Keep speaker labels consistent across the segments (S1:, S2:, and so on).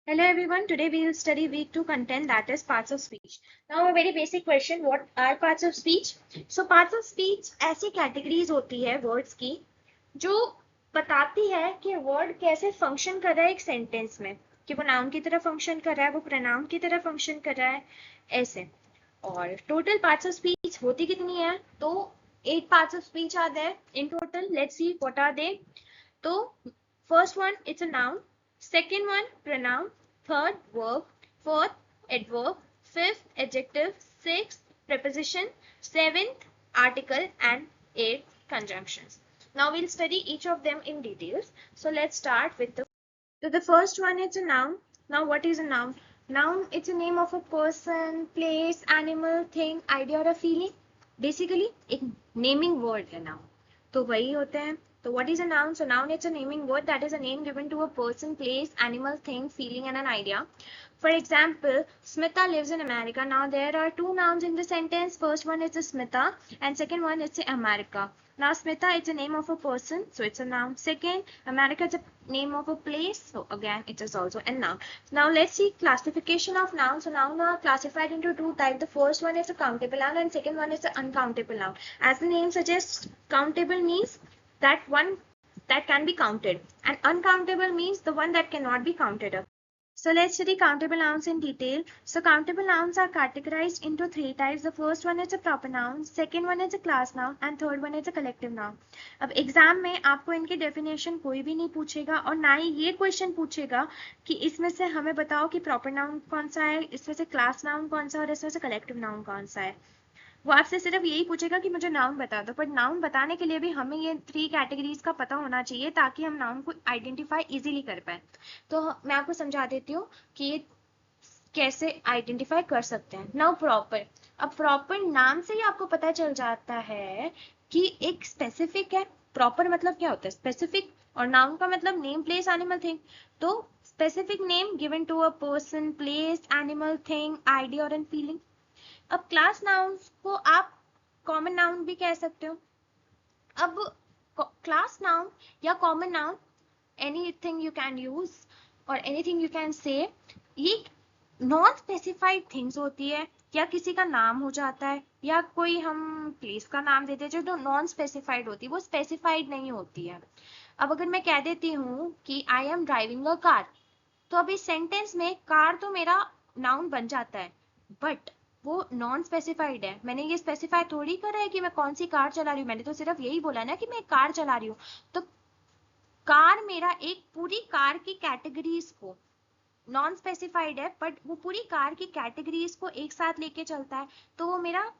S1: Hello everyone, today we will study week 2 content, that is parts of speech. Now a very basic question, what are parts of speech? So parts of speech ऐसी categories होती है words की जो बताती है कि word कैसे function कर रहा है एक sentence में, कि वो noun की तरह function कर रहा है, वो pronoun की तरह function कर रहा है, ऐसे. और total parts of speech होती कितनी है? तो 8 parts of speech are there in total. Let's see what are they. तो first one, it's a noun. Second one, pronoun. Third, verb. Fourth, adverb. Fifth, adjective. Sixth, preposition. Seventh, article. And eighth, conjunctions. Now we'll study each of them in details. So let's start with the first one is a noun. Now what is a noun? Noun, it's a name of a person, place, animal, thing, idea or a feeling. Basically, एक naming word है noun. तो वही होते हैं. So what is a noun? So noun, it's a naming word that is a name given to a person, place, animal, thing, feeling and an idea. For example, Smita lives in America. Now there are two nouns in the sentence. First one is Smita and second one is America. Now Smita, it's a name of a person, so it's a noun. Second, America is a name of a place, so again it is also a noun. Now let's see classification of nouns. So nouns are classified into two types. The first one is a countable noun and second one is an uncountable noun. As the name suggests, countable means that one that can be counted and uncountable means the one that cannot be counted up. So let's study countable nouns in detail. So countable nouns are categorized into three types. The first one is a proper noun, second one is a class noun and third one is a collective noun. अब exam में आपको इनकी definition कोई भी नहीं पूछेगा और ना ही ये क्वेश्चन पूछेगा कि इसमें से हमें बताओ कि प्रॉपर नाउन कौन सा है, इसमें से क्लास नाउन कौन सा है और इसमें से कलेक्टिव नाउन कौन सा है. वो आपसे सिर्फ यही पूछेगा कि मुझे नाउन बता दो, पर नाउन बताने के लिए भी हमें ये थ्री कैटेगरीज का पता होना चाहिए ताकि हम नाउन को आइडेंटिफाई इजीली कर पाए. तो मैं आपको समझा देती हूँ कि ये कैसे आइडेंटिफाई कर सकते हैं. नाउ प्रॉपर, अब प्रॉपर नाम से ही आपको पता चल जाता है कि एक स्पेसिफिक है. प्रॉपर मतलब क्या होता है? स्पेसिफिक. और नाउन का मतलब नेम, प्लेस, एनिमल, थिंग. तो specific name given to a person, place, animal, thing, idea और एन फीलिंग. अब क्लास नाउन्स को आप कॉमन नाउन भी कह सकते हो. अब क्लास नाउन या common noun, anything you can use और एनीथिंग यू कैन से, ये नॉन स्पेसिफाइड थिंग्स होती है या किसी का नाम हो जाता है या कोई हम प्लेस का नाम देते हैं जो नॉन स्पेसिफाइड होती है, वो स्पेसिफाइड नहीं होती है. अब अगर मैं कह देती हूँ कि I am driving a car, तो अभी सेंटेंस में कार तो मेरा नाउन बन जाता है, बट वो नॉन स्पेसिफाइड है. मैंने ये स्पेसिफाई थोड़ी करा है कि मैं कौन सी कार चला रही हूँ, मैंने तो सिर्फ यही बोला ना कि मैं कार चला रही हूँ. तो कार मेरा एक पूरी कार की कैटेगरीज को, नॉन स्पेसिफाइड है बट वो पूरी कार की कैटेगरीज को एक साथ लेके चलता है, तो वो मेरा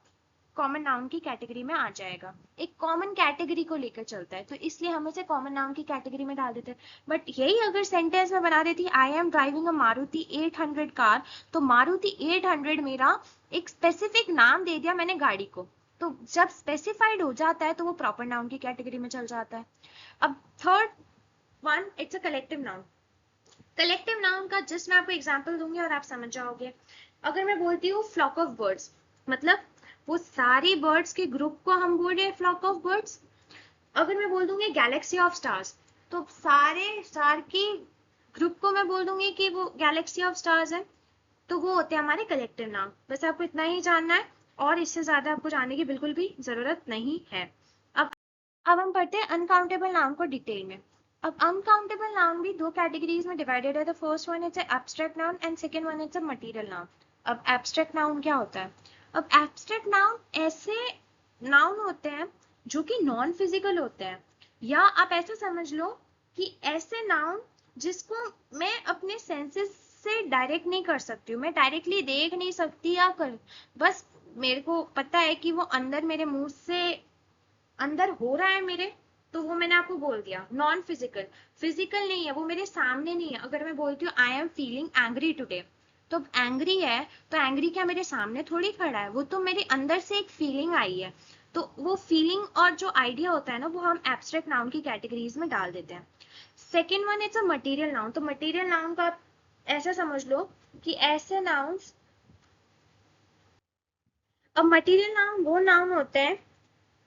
S1: कॉमन नाउन की कैटेगरी में आ जाएगा. एक कॉमन कैटेगरी को लेकर चलता है, तो इसलिए हम इसे कॉमन नाउन की कैटेगरी में डाल देते हैं. बट यही अगर सेंटेंस में बना देती I am driving a Maruti 800 car, तो मारुति 800 मेरा एक स्पेसिफिक नाम दे दिया मैंने गाड़ी को. तो जब स्पेसिफाइड हो जाता है तो वो प्रॉपर नाउन की कैटेगरी में चल जाता है. अब third one, it's a collective noun. Collective noun का जस्ट मैं आपको एग्जांपल दूंगी और आप समझ जाओगे. अगर मैं बोलती हूँ फ्लॉक ऑफ बर्ड्स, मतलब वो सारी बर्ड्स के ग्रुप को हम बोल रहे हैं फ्लॉक ऑफ बर्ड्स. अगर मैं बोल दूंगी गैलेक्सी ऑफ स्टार्स, तो सारे स्टार की ग्रुप को मैं बोल दूंगी कि वो गैलेक्सी ऑफ स्टार्स है. तो वो होते हैं हमारे कलेक्टिव नाउन. बस आपको इतना ही जानना है और इससे ज्यादा आपको जानने की बिल्कुल भी जरूरत नहीं है. अब अब हम पढ़ते हैं अनकाउंटेबल नाउन को डिटेल में. अब अनकाउंटेबल नाउन भी दो कैटेगरीज में डिवाइडेड है. The first one is abstract noun and second one is a material noun. अब एब्स्ट्रैक्ट नाउन क्या होता है? अब एब्स्ट्रैक्ट नाउन ऐसे नाउन होते हैं जो कि नॉन फिजिकल होते हैं, या आप ऐसा समझ लो कि ऐसे नाउन जिसको मैं अपने सेंसेस से डायरेक्ट नहीं कर सकती हूँ, मैं डायरेक्टली देख नहीं सकती या कर, बस मेरे को पता है कि वो अंदर मेरे मुंह से अंदर हो रहा है मेरे, तो वो मैंने आपको बोल दिया नॉन फिजिकल. फिजिकल नहीं है, वो मेरे सामने नहीं है. अगर मैं बोलती हूँ I am feeling angry today, तो एंग्री है, तो एंग्री क्या मेरे सामने थोड़ी खड़ा है, वो तो मेरे अंदर से एक फीलिंग आई है. तो वो फीलिंग और जो आइडिया होता है ना, वो हम एब्स्ट्रैक्ट नाउन की कैटेगरीज में डाल देते हैं. Second one is a material noun. तो मटीरियल नाउन का ऐसा समझ लो कि ऐसे नाउन्स, अब मटीरियल नाउन वो नाउन होते हैं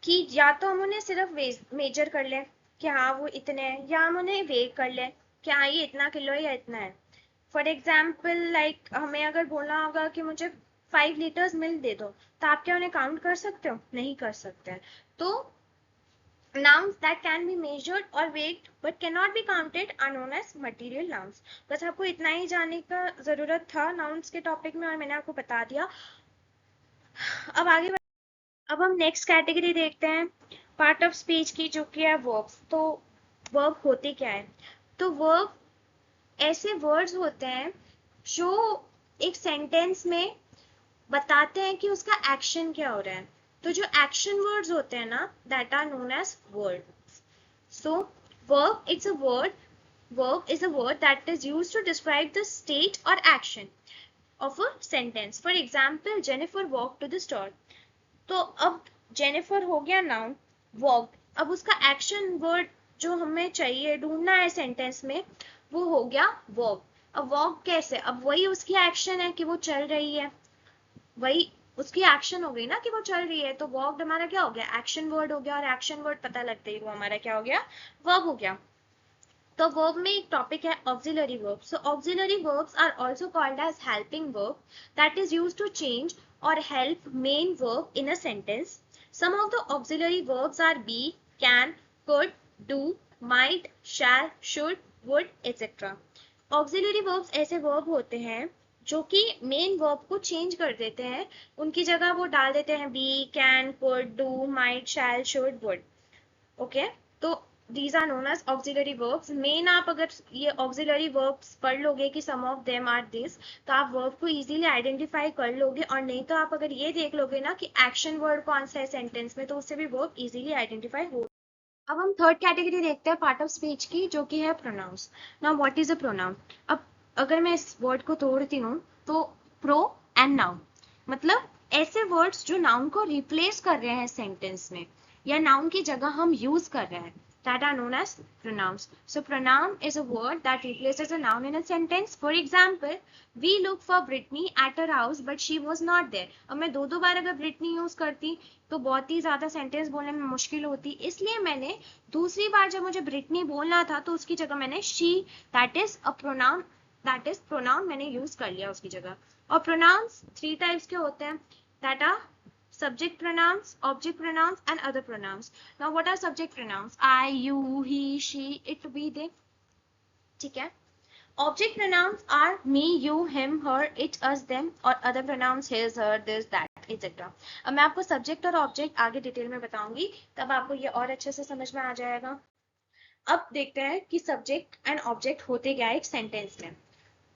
S1: कि या तो हम उन्हें सिर्फ मेजर कर लें कि हाँ वो इतने हैं, या हम उन्हें वेट कर लें कि हाँ ये इतना किलो है या इतना है. फॉर एग्जाम्पल लाइक हमें अगर बोलना होगा कि मुझे 5 लीटर्स मिल्क दे दो, तो आप क्या उन्हें काउंट कर सकते हो? नहीं कर सकते हैं। तो nouns that can be measured or weighed but cannot be counted are known as material nouns। बस आपको इतना ही जानने का जरूरत था nouns के टॉपिक में और मैंने आपको बता दिया। अब आगे अब हम नेक्स्ट कैटेगरी देखते हैं पार्ट ऑफ स्पीच की, जो कि है वर्ब्स। तो वर्ब होते क्या है? तो वर्ब ऐसे वर्ड्स होते हैं जो एक सेंटेंस में बताते हैं कि उसका एक्शन क्या हो रहा है। तो जो एक्शन वर्ड्स होते हैं ना, that are known as word. So, verb is a word that is used to describe the state or action of a sentence. For example, Jennifer walked to the store. तो अब Jennifer हो गया noun, walked, अब उसका action word जो हमें चाहिए ढूंढना है सेंटेंस में, वो हो गया verb। अब walk कैसे? अब वही उसकी एक्शन है कि वो चल रही है, वही उसकी एक्शन हो गई ना कि वो चल रही है। तो वॉक्ड हमारा क्या हो गया? एक्शन वर्ड हो गया, और एक्शन वर्ड पता लगते ही वो हमारा क्या हो गया? वर्ब हो गया। तो वर्ब में एक टॉपिक है auxiliary verb. So auxiliary verbs are also called as helping verb that is used to change or help main verb in a sentence. Some of the auxiliary verbs are be, can, could, do, might, shall, should, would etcetera. Auxiliary verbs ऐसे verb होते हैं जो कि main verb को change कर देते हैं, उनकी जगह वो डाल देते हैं be, can, could, do, might, shall, should, would. Okay, तो these are known as auxiliary verbs। Main आप अगर ये auxiliary verbs पढ़ लोगे कि some of them are this, तो आप verb को easily identify कर लोगे। और नहीं तो आप अगर ये देख लोगे ना कि action word कौन सा है सेंटेंस में, तो उससे भी verb easily identify हो। अब हम थर्ड कैटेगरी देखते हैं पार्ट ऑफ स्पीच की, जो कि है pronouns. Now what is a pronoun? अब अगर मैं इस वर्ड को तोड़ती हूँ तो प्रो एंड नाउन, मतलब ऐसे वर्ड्स जो नाउन को रिप्लेस कर रहे हैं सेंटेंस में, या नाउन की जगह हम यूज कर रहे हैं, that are known as pronouns। So pronoun is a word that replaces a noun in a sentence। For example, we look for Brittany at her house but she was not there। अब मैं दो बार अगर Brittany use करती तो बहुत ही ज्यादा sentence बोलने में मुश्किल होती, इसलिए मैंने दूसरी बार जब मुझे Brittany बोलना था तो उसकी जगह मैंने she, that is pronoun मैंने यूज कर लिया उसकी जगह। और pronouns 3 टाइप्स के होते हैं, that are subject pronouns, object pronouns and other pronouns। Now what are subject pronouns? I, you, he, she, it, we, they। ठीक है। Object pronouns are me, you, him, her, it, us, them, और other pronouns his, her, this, that, etc। अब मैं आपको subject और object आगे detail में बताऊंगी, तब आपको ये और अच्छे से समझ में आ जाएगा। अब देखते हैं कि subject and object होते क्या है एक सेंटेंस में।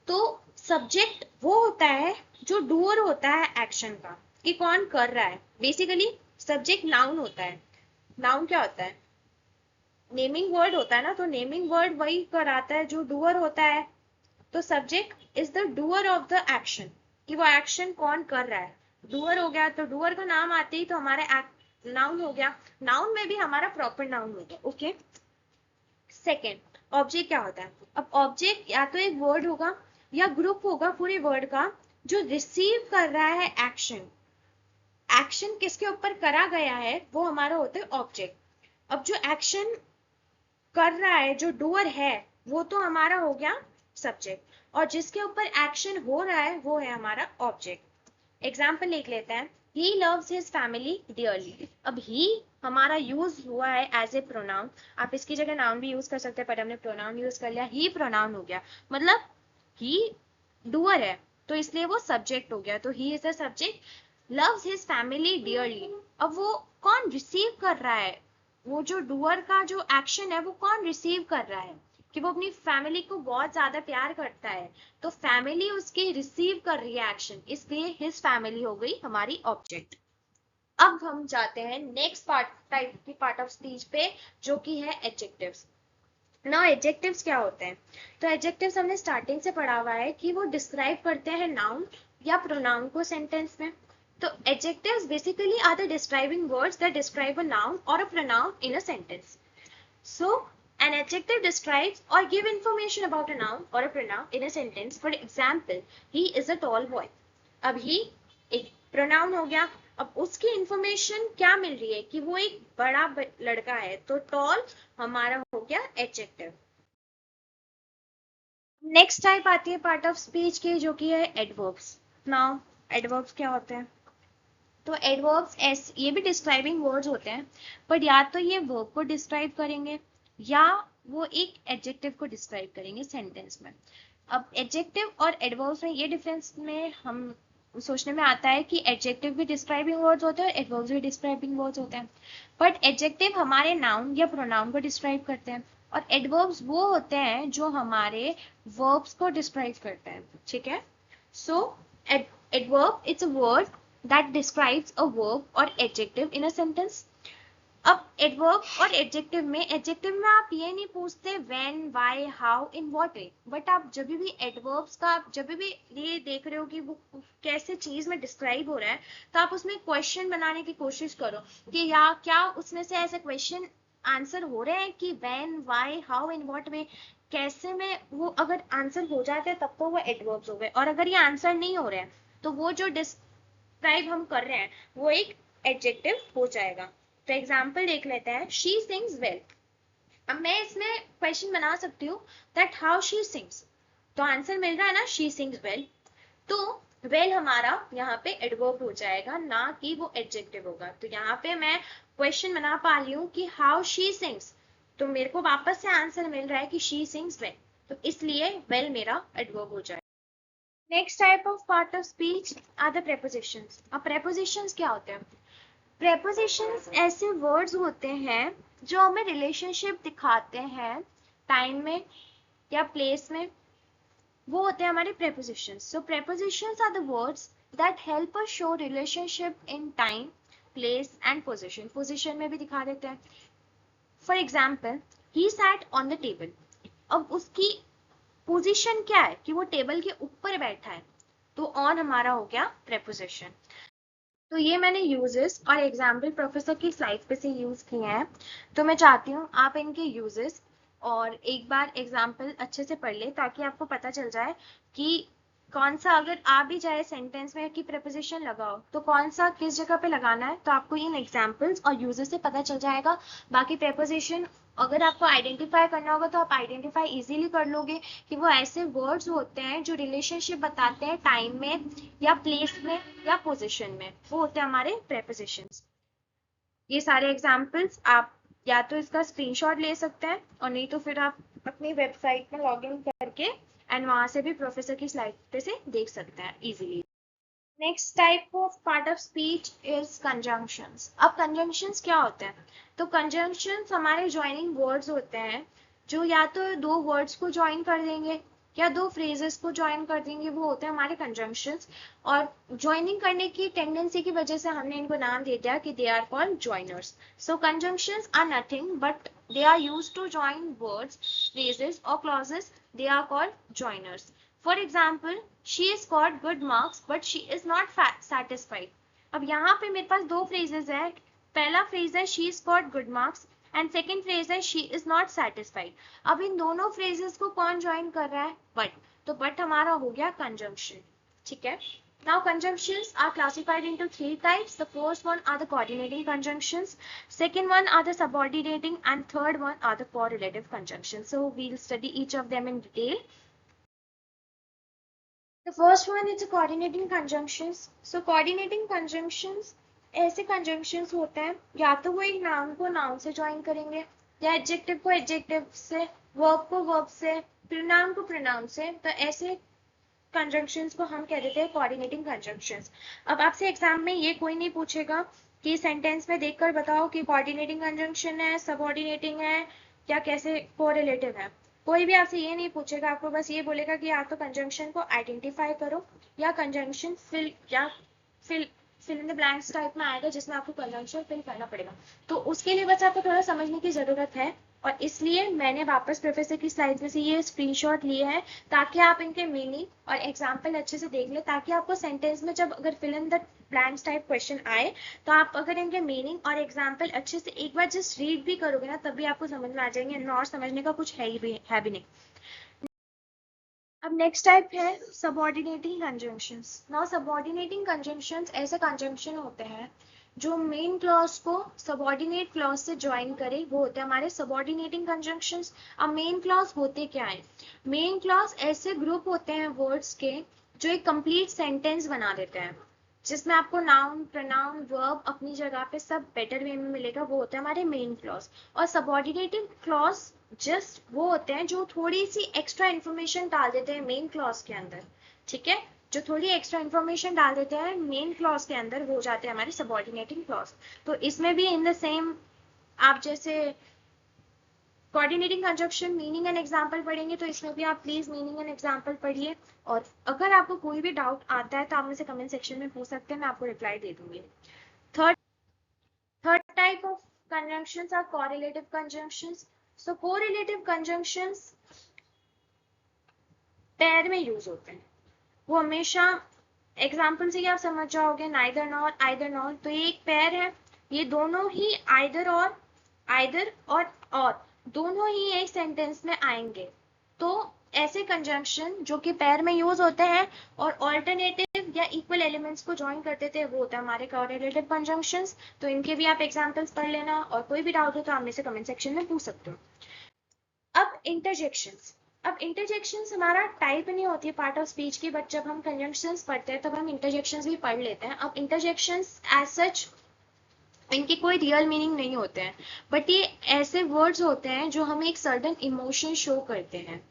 S1: तो सब्जेक्ट वो होता है जो डूअर होता है एक्शन का, कि कौन कर रहा है। बेसिकली सब्जेक्ट नाउन होता है। नाउन क्या होता है? नेमिंग वर्ड होता है ना, तो नेमिंग वर्ड वही कराता है जो डूअर होता है। तो subject is the doer of the action, कि वो एक्शन कौन कर रहा है। डूअर हो गया तो डूअर का नाम आते ही तो हमारा नाउन हो गया। नाउन में भी हमारा प्रॉपर नाउन हो गया। ओके, सेकेंड ऑब्जेक्ट क्या होता है? अब ऑब्जेक्ट या तो एक वर्ड होगा या ग्रुप होगा पूरे वर्ड का जो रिसीव कर रहा है एक्शन। एक्शन किसके ऊपर करा गया है वो हमारा होता है ऑब्जेक्ट। अब जो एक्शन कर रहा है जो डूअर है वो तो हमारा हो गया सब्जेक्ट, और जिसके ऊपर एक्शन हो रहा है वो है हमारा ऑब्जेक्ट। एग्जाम्पल लिख लेते हैं, he loves his family dearly. अब ही हमारा यूज हुआ है एज ए प्रोनाउन, आप इसकी जगह नाउन भी यूज कर सकते हैं पर हमने प्रोनाउन यूज कर लिया, ही प्रोनाउन हो गया। मतलब ही डूअर है तो इसलिए वो सब्जेक्ट हो गया, तो he is the subject. Loves his family dearly, अब वो कौन रिसीव कर रहा है? वो जो डूअर का जो एक्शन है वो कौन रिसीव कर रहा है, कि वो अपनी फैमिली को बहुत ज्यादा प्यार करता है, तो फैमिली उसकी रिसीव कर रही है एक्शन, इसलिए हिज फैमिली हो गई हमारी ऑब्जेक्ट। अब हम जाते हैं नेक्स्ट पार्ट ऑफ स्पीच पे, जो कि है एडजेक्टिव्स। नाउ एडजेक्टिव्स क्या होते हैं? तो एडजेक्टिव्स हमने स्टार्टिंग से पढ़ा हुआ है कि वो डिस्क्राइब करते हैं नाउन या प्रोनाउन को सेंटेंस में। तो adjectives basically are the describing words that describe a noun or a pronoun in a sentence. So, an adjective describes or give information about a noun or a pronoun in a sentence। For example, he is a tall boy। अब he एक pronoun हो गया। अब उसकी information क्या मिल रही है कि वो एक बड़ा लड़का है, तो tall हमारा हो गया adjective। नेक्स्ट टाइप आती है पार्ट ऑफ स्पीच की, जो कि है एडवर्ब्स। नाउ एडवर्ब्स क्या होते हैं? तो एडवर्ब्स एस ये भी डिस्क्राइबिंग वर्ड्स होते हैं, पर या तो ये वर्ब को डिस्क्राइब करेंगे या वो एक एडजेक्टिव को डिस्क्राइब करेंगे सेंटेंस में। अब एडजेक्टिव और एडवर्ब्स में ये डिफरेंस में हम सोचने में आता है कि एडजेक्टिव भी डिस्क्राइबिंग वर्ड्स होते हैं और एडवर्ब्स भी डिस्क्राइबिंग वर्ड्स होते हैं, बट एडजेक्टिव हमारे नाउन या प्रोनाउन को डिस्क्राइब करते हैं और एडवर्ब्स वो होते हैं जो हमारे वर्ब्स को डिस्क्राइब करते हैं। ठीक है, सो adverb it's a word that describes a verb or adjective in a sentence. अब एडवर्ब और एडजेक्टिव में आप ये नहीं पूछते when why how in what way, but आप जब भी एडवर्ब्स का आप जब भी ये देख रहे हो कि वो कैसे चीज में डिस्क्राइब हो रहा है, तो आप उसमें क्वेश्चन बनाने की कोशिश करो कि या क्या उसमें से ऐसे क्वेश्चन आंसर हो रहे हैं कि when why how in what way, कैसे में वो अगर आंसर हो जाते हैं तब तो वो एडवर्ब्स हो गए, और अगर ये आंसर नहीं हो रहे हैं तो वो जो डिस्क्राइब हम कर रहे हैं वो एक एडजेक्टिव हो जाएगा। तो एग्जाम्पल देख लेते हैं, शी सिंग्स वेल। अब मैं इसमें क्वेश्चन बना सकती हूँ दैट हाउ शी सिंग्स, तो आंसर मिल रहा है ना शी सिंग्स वेल, तो वेल हमारा यहाँ पे एडवर्ब हो जाएगा, ना कि वो एडजेक्टिव होगा। तो यहाँ पे मैं क्वेश्चन बना पा रही हूँ कि हाउ शी सिंग्स, तो मेरे को वापस से आंसर मिल रहा है कि शी सिंग्स वेल, तो इसलिए वेल मेरा एडवर्ब हो जाएगा। Next type of part of speech are the prepositions. अब प्रेपोजिशंस क्या होते हैं? प्रेपोजिशंस ऐसे वर्ड्स होते हैं जो हमें रिलेशनशिप दिखाते हैं टाइम में या प्लेस में, वो होते हैं हमारे prepositions. So prepositions are the words that help us show relationship in time place and position. Position में भी दिखा देते हैं। For example, he sat on the table. अब उसकी पोजिशन क्या है कि वो टेबल के ऊपर बैठा है, तो ऑन हमारा हो गया प्रेपोजिशन। तो ये मैंने यूजेस और एग्जाम्पल प्रोफेसर की स्लाइड पे से यूज किए हैं, तो मैं चाहती हूँ आप इनके यूजेस और एक बार एग्जाम्पल अच्छे से पढ़ ले ताकि आपको पता चल जाए कि कौन सा, अगर आ भी जाए सेंटेंस में कि प्रेपोजिशन लगाओ तो कौन सा किस जगह पे लगाना है, तो आपको इन एग्जाम्पल्स और यूजेस से पता चल जाएगा। बाकी प्रेपोजिशन अगर आपको आइडेंटिफाई करना होगा तो आप आइडेंटिफाई इजीली कर लोगे कि वो ऐसे वर्ड्स होते हैं जो रिलेशनशिप बताते हैं टाइम में या प्लेस में या पोजिशन में, वो होते हैं हमारे प्रेपोजिशंस। ये सारे एग्जाम्पल्स आप या तो इसका स्क्रीनशॉट ले सकते हैं और नहीं तो फिर आप अपनी वेबसाइट में लॉग इन करके एंड वहां से भी प्रोफेसर की स्लाइड पे से देख सकते हैं easily. Next type of part of speech is conjunctions. अब कंजंक्शंस क्या होते हैं? तो कंजंक्शंस हमारे ज्वाइनिंग वर्ड्स होते हैं जो या तो दो वर्ड्स को ज्वाइन कर देंगे या दो फ्रेजेस को ज्वाइन कर देंगे, वो होते हैं हमारे कंजंक्शंस। और ज्वाइनिंग करने की टेंडेंसी की वजह से हमने इनको नाम दे दिया कि they are called joiners. So conjunctions are nothing but they are used to join words, phrases or clauses. They are called joiners. For example, she scored good marks but she is not satisfied. अब यहाँ पे मेरे पास दो phrases है। पहला phrase है she scored good marks and second phrase है she is not satisfied. अब इन दोनों phrases को कौन join कर रहा है? But. तो but हमारा हो गया conjunction. ठीक है। Now conjunctions are classified into three types. The first one are the coordinating conjunctions, second one are the subordinating, and third one are the correlative conjunctions. So we'll study each of them in detail. The first one is the coordinating conjunctions. So coordinating conjunctions ऐसे conjunctions होते हैं या तो वो एक noun को noun से join करेंगे या एडजेक्टिव को एडजेक्टिव से, वर्ब को वर्ब से, प्रोनाउन को प्रोनाउन से, तो ऐसे कंजंक्शंस को हम कह देते हैं कोऑर्डिनेटिंग कंजंक्शंस। अब आपसे एग्जाम में ये कोई नहीं पूछेगा कि सेंटेंस में देखकर बताओ कि कोऑर्डिनेटिंग कंजंक्शन है, सबऑर्डिनेटिंग है या कैसे कोरिलेटिव है। कोई भी आपसे ये नहीं पूछेगा, आपको बस ये बोलेगा कि आप तो कंजंक्शन को आइडेंटिफाई करो या conjunction fill in the blanks type में आएगा जिसमें आपको कंजंक्शन फिल करना पड़ेगा। तो उसके लिए बस आपको थोड़ा समझने की जरूरत है और इसलिए मैंने वापस प्रोफेसर की स्लाइड में से ये स्क्रीनशॉट लिए हैं ताकि आप इनके मीनिंग और एग्जाम्पल अच्छे से देख लें, ताकि आपको सेंटेंस में जब अगर fill in the blanks type question आए तो आप अगर इनके मीनिंग और एग्जाम्पल अच्छे से एक बार जस्ट रीड भी करोगे ना तब भी आपको समझ में आ जाएंगे, और समझने का कुछ है भी नहीं। अब नेक्स्ट टाइप है subordinating conjunctions. Now subordinating conjunctions ऐसे कंजंक्शन होते हैं जो मेन क्लॉज को सबऑर्डिनेट क्लॉज से ज्वाइन करे वो होते हैं हमारे सबऑर्डिनेटिंग कंजंक्शंस। अब मेन क्लॉज होते क्या है? मेन क्लॉज ऐसे ग्रुप होते हैं वर्ड्स के जो एक कंप्लीट सेंटेंस बना देते हैं, जिसमें आपको नाउन प्रोनाउन वर्ब अपनी जगह पे सब बेटर वे में मिलेगा, वो होता है हमारे मेन क्लॉज। और सबऑर्डिनेटिंग क्लॉज जस्ट वो होते हैं जो थोड़ी सी एक्स्ट्रा इन्फॉर्मेशन डाल देते हैं मेन क्लॉज के अंदर, ठीक है, जो थोड़ी एक्स्ट्रा इन्फॉर्मेशन डाल देते हैं मेन क्लॉज के अंदर, वो हो जाते हैं हमारे सबऑर्डिनेटिंग क्लॉज। तो इसमें भी इन द सेम आप जैसे coordinating conjunction meaning and example पढ़ेंगे, तो इसमें भी आप प्लीज मीनिंग एंड एग्जांपल पढ़िए। और अगर आपको कोई भी डाउट आता है तो आप मुझसे कमेंट सेक्शन में पूछ सकते हैं, मैं आपको रिप्लाई दे दूंगी। Third third type of conjunctions are correlative conjunctions. So correlative conjunctions pair में यूज होते हैं। वो हमेशा एग्जाम्पल से ही आप समझ जाओगे, नाइदर नॉर आइदर नॉर, तो ये एक पेयर है, ये दोनों ही आइदर और दोनों ही एक सेंटेंस में आएंगे। तो ऐसे कंजंक्शन जो कि पेयर में यूज होते हैं और ऑल्टरनेटिव या इक्वल एलिमेंट्स को ज्वाइन करते थे, वो होता है हमारे कोरिलेटिव कंजंक्शंस। तो इनके भी आप एग्जांपल्स पढ़ लेना, और कोई भी डाउट हो तो आप मेरे से कमेंट सेक्शन में पूछ सकते हो। अब इंटरजेक्शंस। अब इंटरजेक्शंस हमारा टाइप नहीं होती है पार्ट ऑफ स्पीच की, बट जब हम कंजंक्शंस पढ़ते हैं तब हम इंटरजेक्शंस भी पढ़ लेते हैं। अब इंटरजेक्शंस एज सच इनके कोई रियल मीनिंग नहीं होते हैं, बट ये ऐसे वर्ड्स होते हैं जो हमें एक सर्टेन इमोशन शो करते हैं,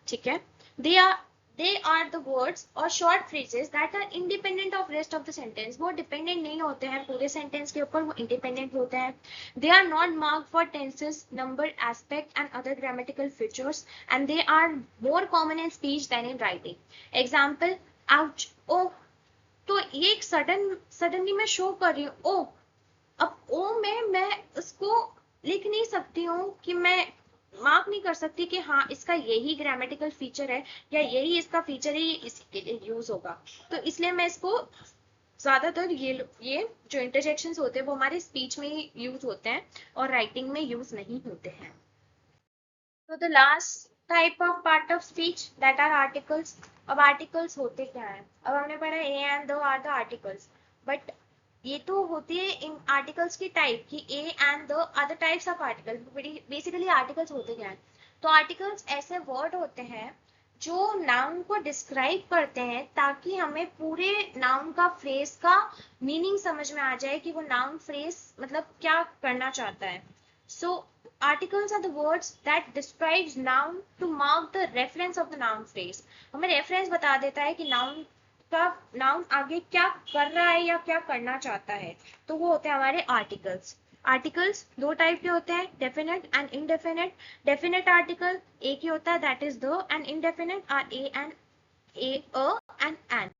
S1: ठीक है। They are they are the words or short phrases that are independent of rest of the sentence. वो डिपेंडेंट नहीं होते हैं पूरे सेंटेंस के ऊपर, वो इंडिपेंडेंट होते हैं। They are not marked for tenses, number, aspect and other grammatical features, and they are more common in speech than in writing. Example, ouch, oh. तो ये एक सडनली मैं शो कर रही हूँ ओ। अब ओ में मैं उसको लिख नहीं सकती हूँ कि मैं मार्क नहीं कर सकती कि हाँ इसका यही ग्रामेटिकल फीचर है या यही इसका फीचर है, ये इसी के लिए यूज होगा। तो इसलिए मैं इसको ज्यादातर ये जो इंटरजेक्शंस होते हैं वो हमारे स्पीच में ही यूज होते हैं और राइटिंग में यूज नहीं होते हैं। तो the last type of part of speech that are articles. अब आर्टिकल्स होते क्या है? अब हमने पढ़ा a and the are the articles, but ये तो होती है इन आर्टिकल्स की टाइप कि a and the other types of article. Basically articles होते क्या है? तो आर्टिकल्स ऐसे वर्ड होते हैं जो नाउन को डिस्क्राइब करते हैं, ताकि हमें पूरे नाउन का फ्रेज का मीनिंग समझ में आ जाए कि वो नाउन फ्रेज मतलब क्या करना चाहता है। So articles are the words that describes noun to mark the reference of the noun phrase. हमें रेफरेंस बता देता है कि नाउन आगे क्या कर रहा है या क्या करना चाहता है, तो वो होते हैं हमारे आर्टिकल्स। आर्टिकल्स दो टाइप के होते हैं, definite and indefinite. Definite article एक ही होता है, that is the, and indefinite are a and an.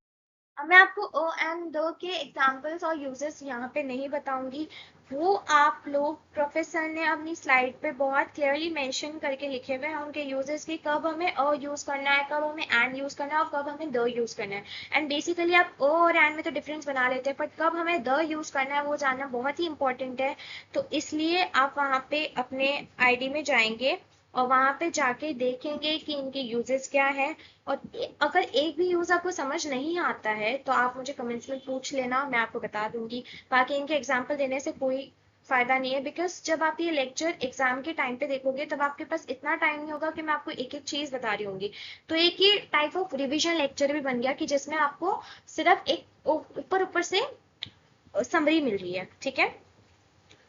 S1: अब मैं आपको अ एंड द के एग्जाम्पल्स और यूजेस यहाँ पे नहीं बताऊंगी, वो आप लोग प्रोफेसर ने अपनी स्लाइड पे बहुत क्लियरली मेंशन करके लिखे हुए हैं उनके यूजेस की, कब हमें अ यूज करना है, कब हमें एंड यूज करना है और कब हमें द यूज करना है। एंड बेसिकली आप अ और एंड में तो डिफरेंस बना लेते हैं, बट कब हमें द यूज करना है वो जानना बहुत ही इंपॉर्टेंट है। तो इसलिए आप वहाँ पे अपने आईडी में जाएंगे और वहां पे जाके देखेंगे कि इनके यूजेस क्या है। और अगर एक भी यूज आपको समझ नहीं आता है तो आप मुझे कमेंट्स में पूछ लेना, मैं आपको बता दूंगी। बाकी इनके एग्जाम्पल देने से कोई फायदा नहीं है, बिकॉज जब आप ये लेक्चर एग्जाम के टाइम पे देखोगे तब आपके पास इतना टाइम नहीं होगा कि मैं आपको एक एक चीज बता रही होंगी। तो एक ही टाइप ऑफ रिविजन लेक्चर भी बन गया कि जिसमें आपको सिर्फ एक ऊपर ऊपर से समरी मिल रही है, ठीक है।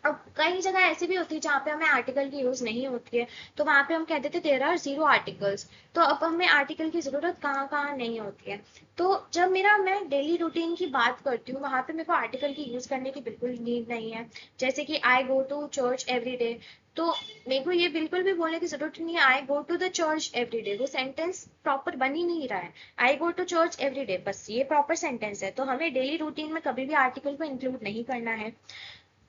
S1: अब कई जगह ऐसी भी होती है जहाँ पे हमें आर्टिकल की यूज नहीं होती है, तो वहां पे हम कहते थे देयर आर 0 आर्टिकल्स। तो अब हमें आर्टिकल की जरूरत कहाँ कहाँ नहीं होती है। तो जब मैं डेली रूटीन की बात करती हूँ वहां पे मेरे को आर्टिकल की यूज करने की बिल्कुल नीड नहीं है। जैसे कि I go to church every day, तो मेरे को ये बिल्कुल भी बोलने की जरूरत नहीं है I go to the church every day, वो सेंटेंस प्रॉपर बन ही नहीं रहा है। I go to church every day बस ये प्रॉपर सेंटेंस है, तो हमें डेली रूटीन में कभी भी आर्टिकल को इंक्लूड नहीं करना है।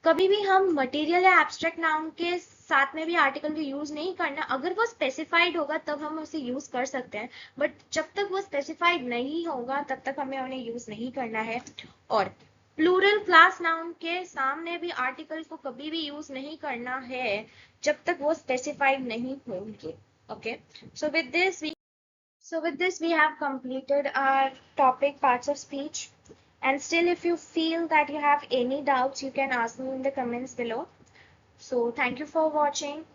S1: कभी भी हम मटेरियल या एब्स्ट्रैक्ट नाउन के साथ में भी आर्टिकल को यूज नहीं करना, अगर वो स्पेसिफाइड होगा तब हम उसे यूज कर सकते हैं, बट जब तक वो स्पेसिफाइड नहीं होगा तब तक हमें उन्हें यूज नहीं करना है। और प्लूरल क्लास नाउन के सामने भी आर्टिकल को कभी भी यूज नहीं करना है जब तक वो स्पेसिफाइड नहीं होंगे। Okay, so with this we have completed our topic parts of speech, And still, if you feel that you have any doubts, you can ask me in the comments below. So thank you for watching.